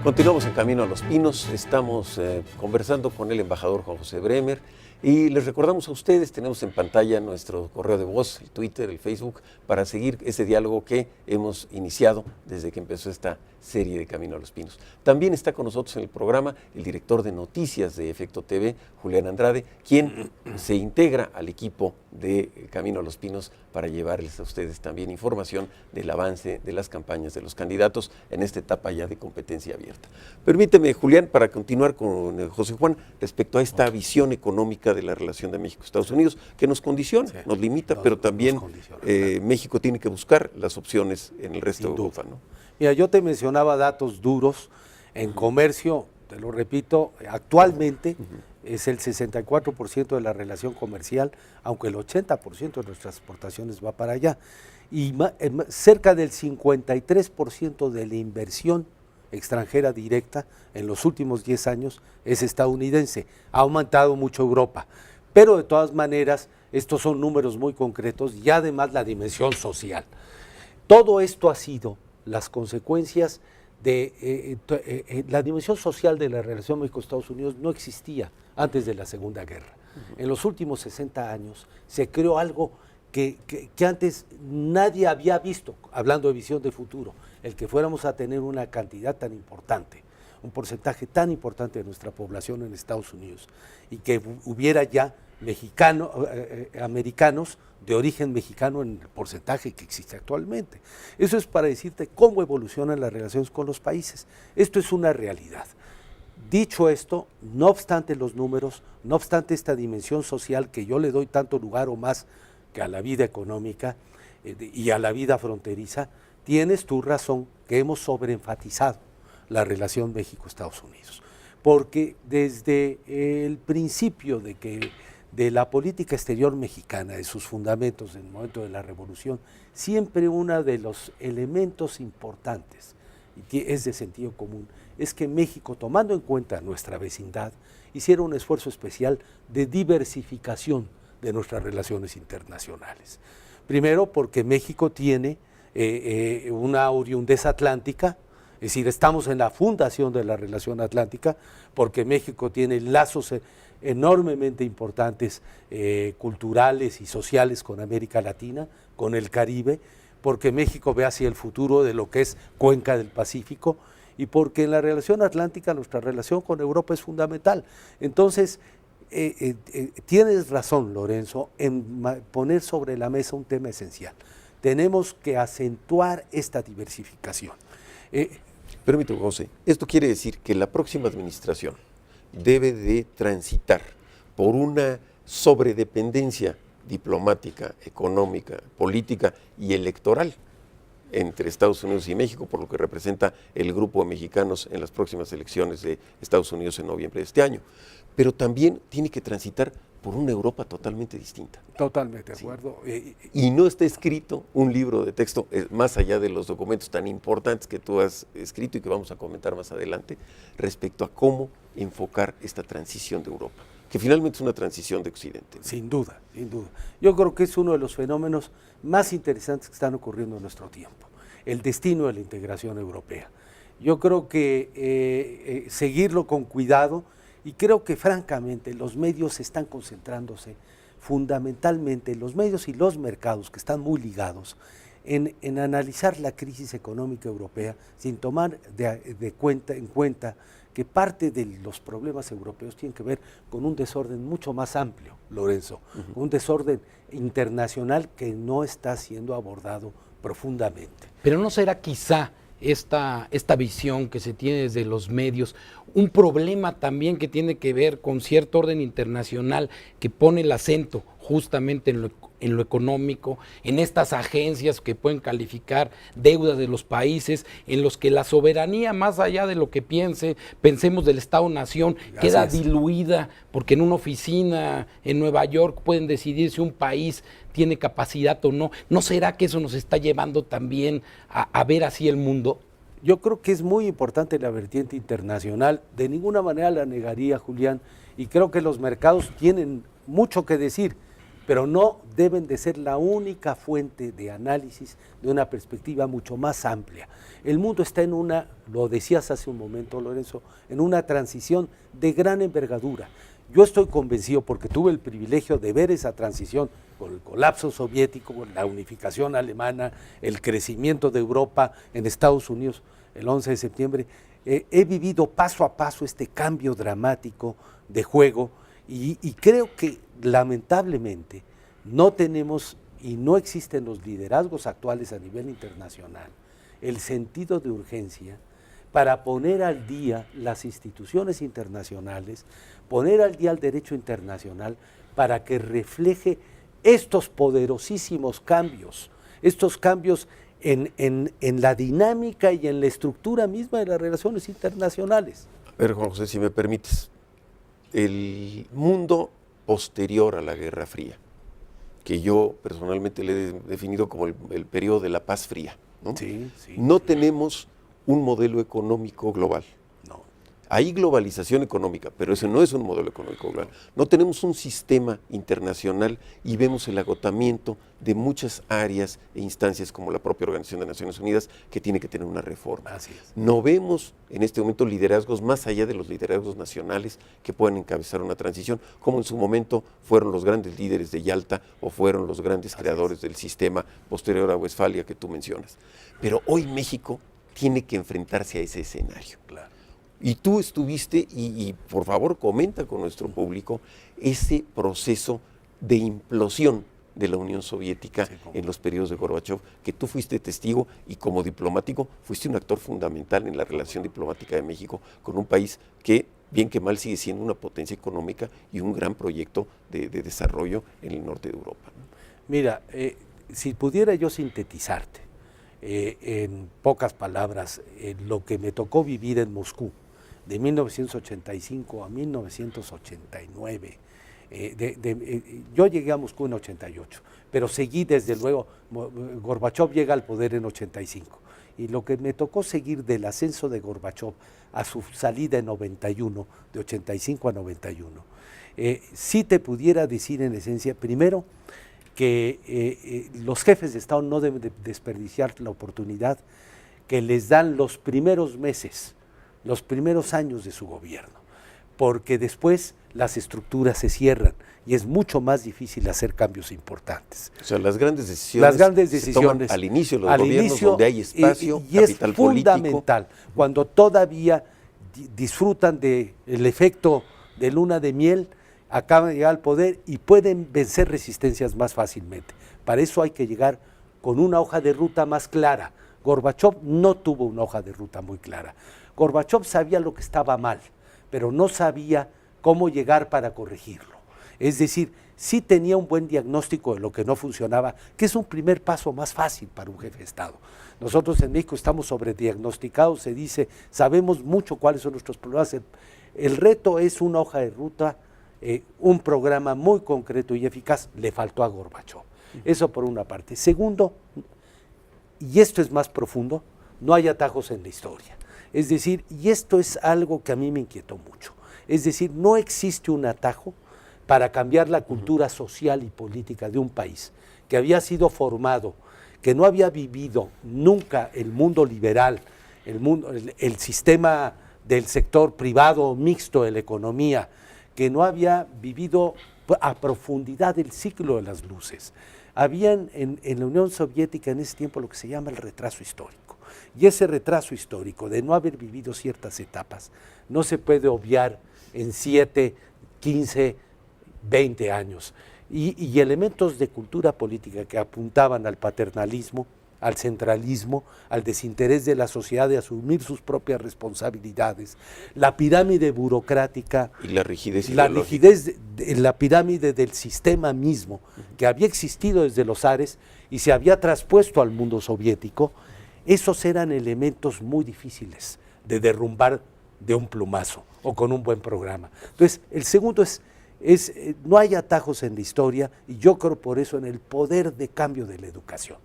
Continuamos en Camino a los Pinos, estamos conversando con el embajador Juan José Bremer y les recordamos a ustedes, tenemos en pantalla nuestro correo de voz, el Twitter, el Facebook, para seguir ese diálogo que hemos iniciado desde que empezó esta serie de Camino a los Pinos. También está con nosotros en el programa el director de noticias de Efecto TV, Julián Andrade, quien se integra al equipo de Camino a los Pinos para llevarles a ustedes también información del avance de las campañas de los candidatos en esta etapa ya de competencia abierta. Permíteme, Julián, para continuar con José Juan, respecto a esta visión económica de la relación de México-Estados Unidos, que nos condiciona, sí, nos limita, pero también México tiene que buscar las opciones en el resto de Europa, ¿no? Mira, yo te mencionaba datos duros en comercio, te lo repito, actualmente es el 64% de la relación comercial, aunque el 80% de nuestras exportaciones va para allá. Y cerca del 53% de la inversión extranjera directa en los últimos 10 años es estadounidense. Ha aumentado mucho Europa, pero de todas maneras estos son números muy concretos y además la dimensión social. Todo esto ha sido las consecuencias de la dimensión social de la relación México-Estados Unidos no existía antes de la Segunda Guerra. En los últimos 60 años se creó algo que antes nadie había visto, hablando de visión de futuro, el que fuéramos a tener una cantidad tan importante, un porcentaje tan importante de nuestra población en Estados Unidos y que hubiera ya americanos de origen mexicano en el porcentaje que existe actualmente. Eso es para decirte cómo evolucionan las relaciones con los países. Esto es una realidad. Dicho esto, no obstante los números, no obstante esta dimensión social que yo le doy tanto lugar o más que a la vida económica y a la vida fronteriza, tienes tu razón que hemos sobreenfatizado la relación México-Estados Unidos. Porque desde el principio de la política exterior mexicana, de sus fundamentos en el momento de la Revolución, siempre uno de los elementos importantes, y que es de sentido común, es que México, tomando en cuenta nuestra vecindad, hiciera un esfuerzo especial de diversificación de nuestras relaciones internacionales. Primero, porque México tiene una oriundez atlántica, es decir, estamos en la fundación de la relación atlántica, porque México tiene lazos enormemente importantes culturales y sociales con América Latina, con el Caribe, porque México ve hacia el futuro de lo que es Cuenca del Pacífico y porque en la relación atlántica nuestra relación con Europa es fundamental. Entonces, tienes razón, Lorenzo, en poner sobre la mesa un tema esencial. Tenemos que acentuar esta diversificación. Permítame, José, esto quiere decir que la próxima administración debe de transitar por una sobredependencia diplomática, económica, política y electoral entre Estados Unidos y México, por lo que representa el grupo de mexicanos en las próximas elecciones de Estados Unidos en noviembre de este año. Pero también tiene que transitar por una Europa totalmente distinta. Totalmente de acuerdo. Y no está escrito un libro de texto, más allá de los documentos tan importantes que tú has escrito y que vamos a comentar más adelante, respecto a cómo enfocar esta transición de Europa, que finalmente es una transición de Occidente. Sin duda, sin duda. Yo creo que es uno de los fenómenos más interesantes que están ocurriendo en nuestro tiempo, el destino de la integración europea. Yo creo que seguirlo con cuidado, y creo que francamente los medios están concentrándose fundamentalmente, los medios y los mercados que están muy ligados, en analizar la crisis económica europea sin tomar en cuenta que parte de los problemas europeos tienen que ver con un desorden mucho más amplio, Lorenzo, un desorden internacional que no está siendo abordado profundamente. Pero ¿no será quizá esta visión que se tiene desde los medios un problema también que tiene que ver con cierto orden internacional que pone el acento justamente en lo económico, en estas agencias que pueden calificar deudas de los países, en los que la soberanía, más allá de lo que pensemos del Estado-Nación, queda diluida, porque en una oficina en Nueva York pueden decidir si un país tiene capacidad o no? ¿No será que eso nos está llevando también a ver así el mundo? Yo creo que es muy importante la vertiente internacional, de ninguna manera la negaría, Julián, y creo que los mercados tienen mucho que decir, pero no deben de ser la única fuente de análisis de una perspectiva mucho más amplia. El mundo está en una, lo decías hace un momento, Lorenzo, en una transición de gran envergadura. Yo estoy convencido, porque tuve el privilegio de ver esa transición con el colapso soviético, con la unificación alemana, el crecimiento de Europa en Estados Unidos el 11 de septiembre, he vivido paso a paso este cambio dramático de juego y creo que lamentablemente no tenemos y no existen los liderazgos actuales a nivel internacional el sentido de urgencia para poner al día las instituciones internacionales, poner al día el derecho internacional para que refleje estos poderosísimos cambios, estos cambios en la dinámica y en la estructura misma de las relaciones internacionales. A ver, Juan José, si me permites, el mundo posterior a la Guerra Fría, que yo personalmente le he definido como el periodo de la Paz Fría, ¿no? Sí, sí, no sí. tenemos un modelo económico global. No. Hay globalización económica, pero ese no es un modelo económico global. No tenemos un sistema internacional y vemos el agotamiento de muchas áreas e instancias como la propia Organización de Naciones Unidas, que tiene que tener una reforma. Así es. No vemos en este momento liderazgos más allá de los liderazgos nacionales que puedan encabezar una transición, como en su momento fueron los grandes líderes de Yalta o fueron los grandes creadores del sistema posterior a Westfalia que tú mencionas. Pero hoy México tiene que enfrentarse a ese escenario. Claro. Y tú estuviste, y por favor comenta con nuestro público, ese proceso de implosión de la Unión Soviética en los periodos de Gorbachov, que tú fuiste testigo y como diplomático fuiste un actor fundamental en la relación diplomática de México con un país que, bien que mal, sigue siendo una potencia económica y un gran proyecto de desarrollo en el norte de Europa, ¿no? Mira, si pudiera yo sintetizarte en pocas palabras lo que me tocó vivir en Moscú de 1985 a 1989. Yo llegué a Moscú en 88, pero seguí desde luego, Gorbachov llega al poder en 85, y lo que me tocó seguir del ascenso de Gorbachov a su salida en 91, de 85 a 91, sí te pudiera decir en esencia, primero, que los jefes de Estado no deben de desperdiciar la oportunidad que les dan los primeros meses, los primeros años de su gobierno, porque después las estructuras se cierran y es mucho más difícil hacer cambios importantes. O sea, las grandes decisiones se toman al inicio de los gobiernos, donde hay espacio, y capital es fundamental, político. cuando todavía disfrutan del efecto de luna de miel, acaban de llegar al poder y pueden vencer resistencias más fácilmente. Para eso hay que llegar con una hoja de ruta más clara. Gorbachov no tuvo una hoja de ruta muy clara. Gorbachov sabía lo que estaba mal, pero no sabía cómo llegar para corregirlo. Es decir, sí tenía un buen diagnóstico de lo que no funcionaba, que es un primer paso más fácil para un jefe de Estado. Nosotros en México estamos sobrediagnosticados, se dice, sabemos mucho cuáles son nuestros problemas. El reto es una hoja de ruta, un programa muy concreto y eficaz. Le faltó a Gorbachov. Eso por una parte. Segundo, y esto es más profundo, no hay atajos en la historia. Es decir, y esto es algo que a mí me inquietó mucho, es decir, no existe un atajo para cambiar la cultura social y política de un país que había sido formado, que no había vivido nunca el mundo liberal, el sistema del sector privado mixto de la economía, que no había vivido a profundidad el ciclo de las luces. Habían en la Unión Soviética en ese tiempo lo que se llama el retraso histórico. Y ese retraso histórico de no haber vivido ciertas etapas no se puede obviar en 7, 15, 20 años. Y elementos de cultura política que apuntaban al paternalismo, al centralismo, al desinterés de la sociedad de asumir sus propias responsabilidades, la pirámide burocrática y la rigidez la pirámide del sistema mismo, que había existido desde los zares y se había traspuesto al mundo soviético. Esos eran elementos muy difíciles de derrumbar de un plumazo o con un buen programa. Entonces, el segundo no hay atajos en la historia, y yo creo por eso en el poder de cambio de la educación.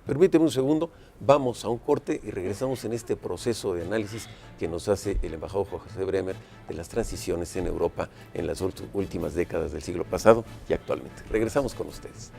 Permíteme un segundo, vamos a un corte y regresamos en este proceso de análisis que nos hace el embajador José Bremer de las transiciones en Europa en las últimas décadas del siglo pasado y actualmente. Regresamos con ustedes.